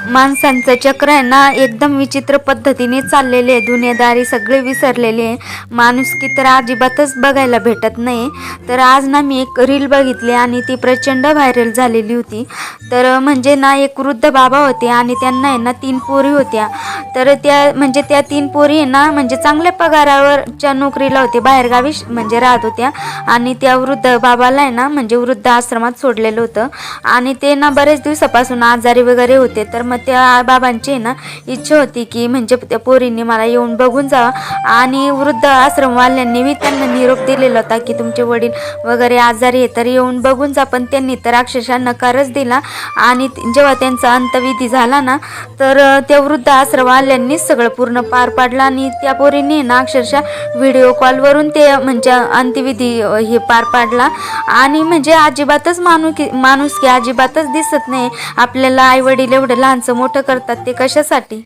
माणसांचं चक्र आहे ना एकदम विचित्र पद्धतीने चाललेले आहे. दुनियादारी सगळे विसरलेले आहे. माणुसकी तर अजिबातच बघायला भेटत नाही. तर आज ना मी एक रील बघितली आणि ती प्रचंड व्हायरल झालेली होती. तर म्हणजे ना एक वृद्ध बाबा होते आणि त्यांना आहे ना 3 पोरी होत्या. तर त्या 3 पोरी आहे ना म्हणजे चांगल्या पगारावरच्या नोकरीला होते, बाहेरगावी म्हणजे राहत होत्या. आणि त्या वृद्ध बाबाला आहे ना म्हणजे वृद्ध आश्रमात सोडलेलं होतं आणि ते ना बरेच दिवसापासून आजारी वगैरे होते. तर मग त्या बाबांची ना इच्छा होती की म्हणजे त्या पोरींनी मला येऊन बघून जावं. आणि वृद्ध आश्रमवाल्यांनी त्यांना निरोप दिलेला होता की तुमचे वडील वगैरे आजारी आहे तर येऊन बघून जा. पण त्यांनी तर अक्षरशः नकारच दिला. आणि जेव्हा त्यांचा अंत्यविधी झाला ना तर त्या वृद्ध आश्रमवाल्यांनीच सगळं पूर्ण पार पाडलं आणि त्या पोरींनी ना अक्षरशः व्हिडिओ कॉलवरून ते म्हणजे अंत्यविधी हे पार पाडला. आणि म्हणजे अजिबातच माणुसकी अजिबातच दिसत नाही. आपल्याला आई वडील एवढं लहानचं मोठं करतात ते कशासाठी?